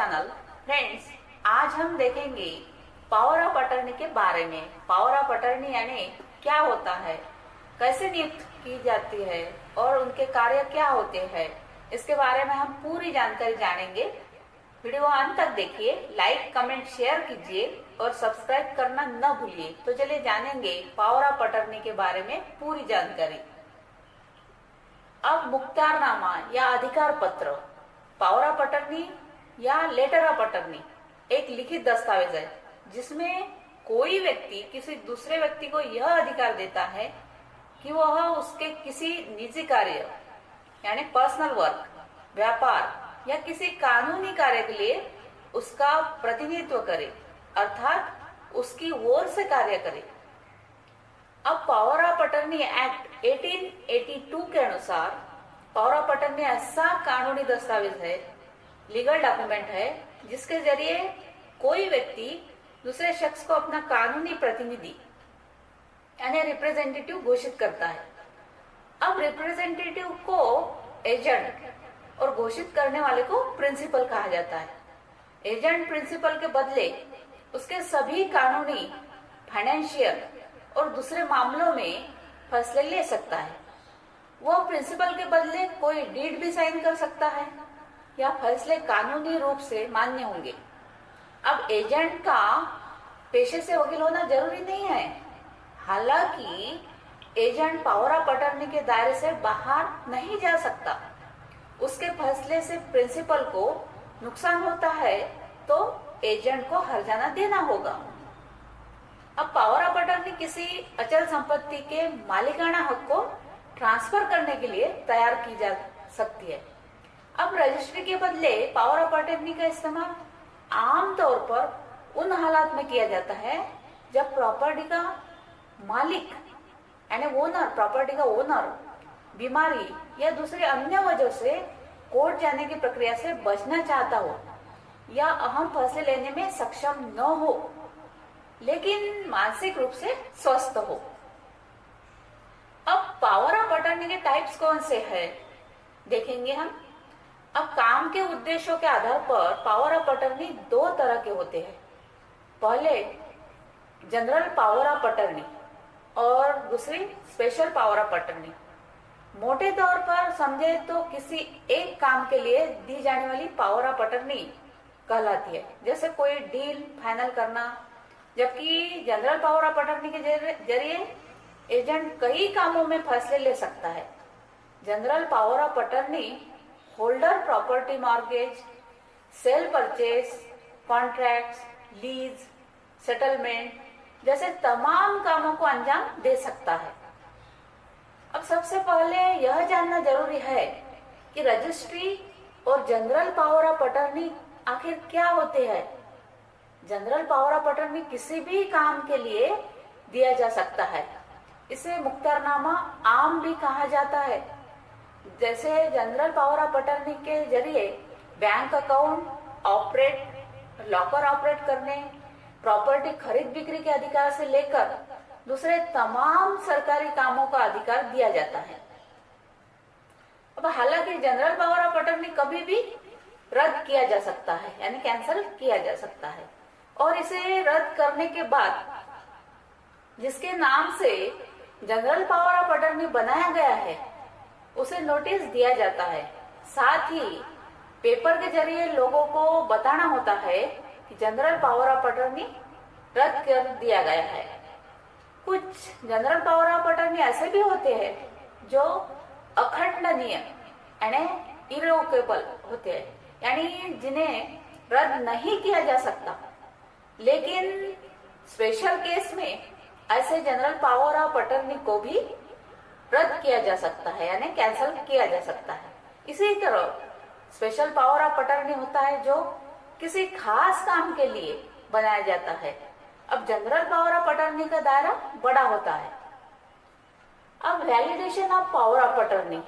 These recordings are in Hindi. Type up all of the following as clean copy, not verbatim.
चैनल। फ्रेंड्स, आज हम देखेंगे पावर ऑफ अटर्नी के बारे में। पावर ऑफ अटर्नी यानी क्या होता है, कैसे नियुक्त की जाती है और उनके कार्य क्या होते हैं, इसके बारे में हम पूरी जानकारी जानेंगे। वीडियो अंत तक देखिए, लाइक कमेंट शेयर कीजिए और सब्सक्राइब करना न भूलिए। तो चलिए जानेंगे पावर ऑफ अटर्नी के बारे में पूरी जानकारी। अब मुख्तारनामा या अधिकार पत्र, पावर ऑफ अटर्नी या लेटर ऑफ अटर्नी एक लिखित दस्तावेज है जिसमें कोई व्यक्ति किसी दूसरे व्यक्ति को यह अधिकार देता है कि वह उसके किसी निजी कार्य यानी पर्सनल वर्क, व्यापार या किसी कानूनी कार्य के लिए उसका प्रतिनिधित्व करे, अर्थात उसकी ओर से कार्य करे। अब पावर ऑफ अटर्नी एक्ट 1882 के अनुसार पावर ऑफ अटर्नी ऐसा कानूनी दस्तावेज है, लीगल डॉक्यूमेंट है, जिसके जरिए कोई व्यक्ति दूसरे शख्स को अपना कानूनी प्रतिनिधि यानी रिप्रेजेंटेटिव घोषित करता है। अब रिप्रेजेंटेटिव को एजेंट और घोषित करने वाले को प्रिंसिपल कहा जाता है। एजेंट प्रिंसिपल के बदले उसके सभी कानूनी, फाइनेंशियल और दूसरे मामलों में फैसले ले सकता है। वह प्रिंसिपल के बदले कोई डीड भी साइन कर सकता है या फैसले कानूनी रूप से मान्य होंगे। अब एजेंट का पेशे से वकील होना जरूरी नहीं है। हालांकि एजेंट पावर ऑफ अटर्नी के दायरे से बाहर नहीं जा सकता। उसके फैसले से प्रिंसिपल को नुकसान होता है तो एजेंट को हर्जाना देना होगा। अब पावर ऑफ अटर्नी किसी अचल संपत्ति के मालिकाना हक को ट्रांसफर करने के लिए तैयार की जा सकती है। अब रजिस्ट्री के बदले पावर ऑफ अटर्नी का इस्तेमाल आमतौर पर उन हालात में किया जाता है जब प्रॉपर्टी का मालिक यानी ओनर, प्रॉपर्टी का ओनर बीमारी या दूसरी अन्य वजह से कोर्ट जाने की प्रक्रिया से बचना चाहता हो या अहम फैसले लेने में सक्षम न हो, लेकिन मानसिक रूप से स्वस्थ हो। अब पावर ऑफ अटर्नी के टाइप्स कौन से हैं देखेंगे हम। अब काम के उद्देश्यों के आधार पर पावर ऑफ अटर्नी दो तरह के होते हैं। पहले जनरल पावर ऑफ अटर्नी और दूसरी स्पेशल पावर ऑफ अटर्नी। मोटे तौर पर समझे तो किसी एक काम के लिए दी जाने वाली पावर ऑफ अटर्नी कहलाती है, जैसे कोई डील फाइनल करना। जबकि जनरल पावर ऑफ अटर्नी के जरिए एजेंट कई कामों में फैसले ले सकता है। General power of attorney holder property mortgage, cell purchase, contracts, lease, settlement जैसे तमाम कामों को अंजाम दे सकता है। अब सबसे पहले यह जानना जरूरी है कि रजिस्ट्री और जनरल पावर ऑफ अटर्नी आखिर क्या होते हैं। जनरल पावर ऑफ अटर्नी किसी भी काम के लिए दिया जा सकता है। इसे मुख्तारनामा आम भी कहा जाता है। जैसे जनरल पावर ऑफ अटर्नी के जरिए bank account operate, locker operate करने, प्रॉपर्टी खरीद बिक्री के अधिकार से लेकर दूसरे तमाम सरकारी कामों का अधिकार दिया जाता है। अब हालांकि जनरल पावर ऑफ अटर्नी कभी भी रद्द किया जा सकता है यानी कैंसिल किया जा सकता है, और इसे रद्द करने के बाद जिसके नाम से जनरल पावर ऑफ अटर्नी बनाया गया है उसे नोटिस दिया जाता है। साथ ही पेपर के जरिए लोगों को बताना होता है कि जनरल पावर ऑफ अटर्नी रद्द कर दिया गया है। कुछ जनरल पावर ऑफ अटर्नी ऐसे भी होते हैं जो अखंडनीय यानी इररिवोकेबल होते हैं, यानी जिन्हें रद्द नहीं किया जा सकता। लेकिन स्पेशल केस में ऐसे जनरल पावर ऑफ अटर्नी को भी रद्द किया जा सकता है यानी कैंसिल किया जा सकता है। इसी तरह स्पेशल पावर ऑफ अटर्नी होता है जो किसी खास काम के लिए बनाया जाता है। अब जनरल पावर ऑफ अटर्नी का दायरा बड़ा होता है। अब validation of power of attorney.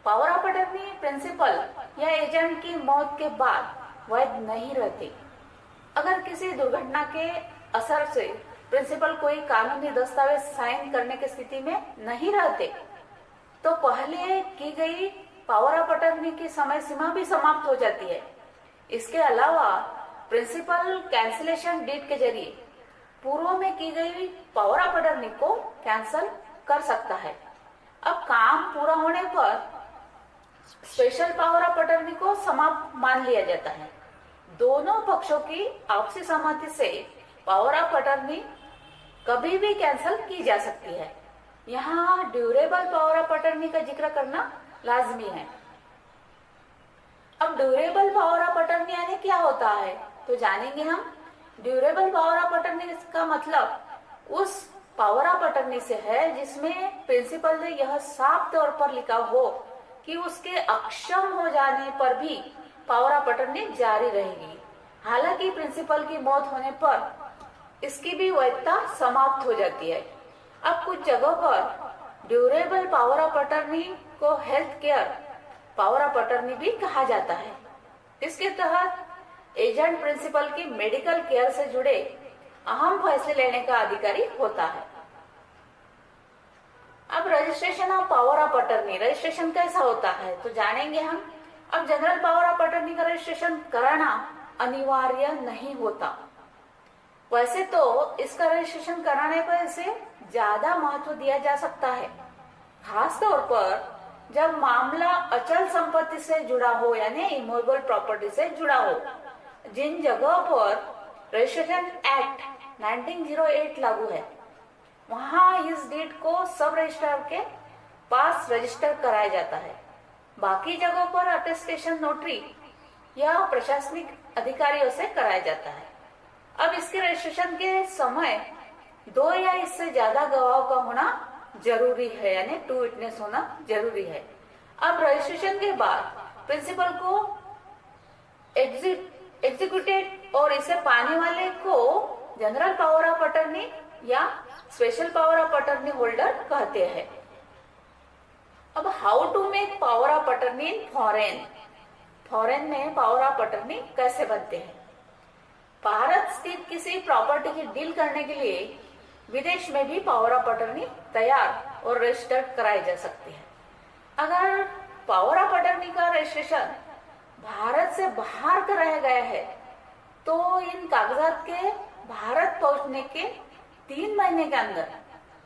Power of attorney principal या एजेंट की मौत के बाद वैध नहीं रहती। अगर किसी दुर्घटना के असर से प्रिंसिपल कोई कानूनी दस्तावेज साइन करने की स्थिति में नहीं रहते तो पहले की गई पावर ऑफ अटर्नी की समय सीमा भी समाप्त हो जाती है। इसके अलावा प्रिंसिपल कैंसिलेशन डीड के जरिए पूर्व में की गई पावर ऑफ अटर्नी को कैंसल कर सकता है। अब काम पूरा होने पर स्पेशल पावर ऑफ अटर्नी को समाप्त मान लिया जाता है। दोनों पक्षों की आपसी सहमति से पावर ऑफ अटर्नी कभी भी कैंसल की जा सकती है। यहाँ ड्यूरेबल पावर ऑफ अटर्नी का जिक्र करना लाजमी है। अब ड्यूरेबल पावर ऑफ अटर्नी यानी क्या होता है तो जानेंगे हम। ड्यूरेबल पावर ऑफ अटर्नी का मतलब उस पावर ऑफ अटर्नी से है जिसमें प्रिंसिपल ने यह साफ तौर पर लिखा हो कि उसके अक्षम हो जाने पर भी पावर ऑफ अटर्नी जारी रहेगी। हालांकि प्रिंसिपल की मौत होने पर इसकी भी वैधता समाप्त हो जाती है। अब कुछ जगहों पर ड्यूरेबल पावर ऑफ अटर्नी को health care power of attorney भी कहा जाता है। इसके तहत एजेंट प्रिंसिपल की मेडिकल केयर से जुड़े अहम फैसले लेने का अधिकारी होता है। अब registration of power of attorney, registration कैसा होता है तो जानेंगे हम। अब जनरल पावर ऑफ अटर्नी का रजिस्ट्रेशन कराना अनिवार्य नहीं होता। वैसे तो इसका रजिस्ट्रेशन कराने पर इसे ज्यादा महत्व दिया जा सकता है, खास तौर पर जब मामला अचल संपत्ति से जुड़ा हो यानी इमूवेबल प्रॉपर्टी से जुड़ा हो। जिन जगहों पर रजिस्ट्रेशन एक्ट 1908 लागू है वहां इस डीड को सब रजिस्ट्रार के पास रजिस्टर कराया जाता है। बाकी जगहों पर अटेस्टेशन नोटरी या प्रशासनिक अधिकारियों से कराया जाता है। अब इसके रजिस्ट्रेशन के समय 2 या इससे ज्यादा गवाहों का होना जरूरी है यानी 2 विटनेस होना जरूरी है। अब रजिस्ट्रेशन के बाद प्रिंसिपल को एग्जीक्यूटेड और इसे पाने वाले को जनरल पावर ऑफ अटर्नी या special power of attorney holder कहते हैं। अब how to make power of attorney in foreign, foreign में पावर ऑफ अटर्नी कैसे बनते हैं। भारत स्थित किसी प्रॉपर्टी की डील करने के लिए विदेश में भी पावर ऑफ अटर्नी तैयार और रजिस्टर्ड कराई जा सकती है। अगर पावर ऑफ अटर्नी का रजिस्ट्रेशन भारत से बाहर कराया गया है तो इन कागजात के भारत पहुंचने के 3 महीने के अंदर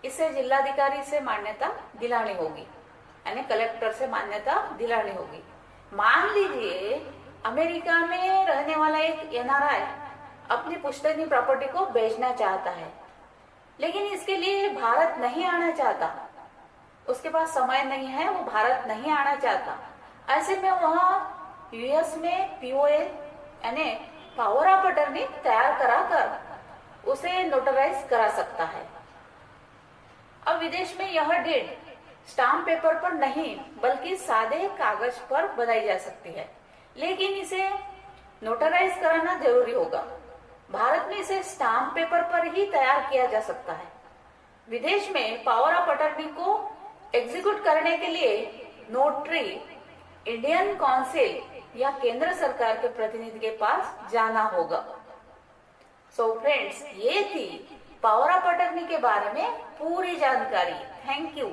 इसे जिलाधिकारी से मान्यता दिलानी होगी यानी कलेक्टर से मान्यता दिलानी होगी। मान लीजिए अमेरिका में रहने वाला एक एनआरआई अपनी पुश्तैनी प्रॉपर्टी को बेचना चाहता है, लेकिन इसके लिए भारत नहीं आना चाहता, उसके पास समय नहीं है, वो भारत नहीं आना चाहता। ऐसे में वह यूएस में पीओए यानी पावर ऑफ अटर्नी तैयार कराकर उसे नोटराइज करा सकता है। अब विदेश में यह डीड स्टाम्प पेपर पर नहीं बल्कि सादे कागज पर बनाई जा सकती है, लेकिन इसे नोटराइज कराना जरूरी होगा। भारत में इसे स्टाम्प पेपर पर ही तैयार किया जा सकता है। विदेश में पावर ऑफ अटर्नी को एग्जीक्यूट करने के लिए नोटरी इंडियन काउंसिल या केंद्र सरकार के प्रतिनिधि के पास जाना होगा। सो फ्रेंड्स, ये थी पावर ऑफ अटर्नी के बारे में पूरी जानकारी। Thank you.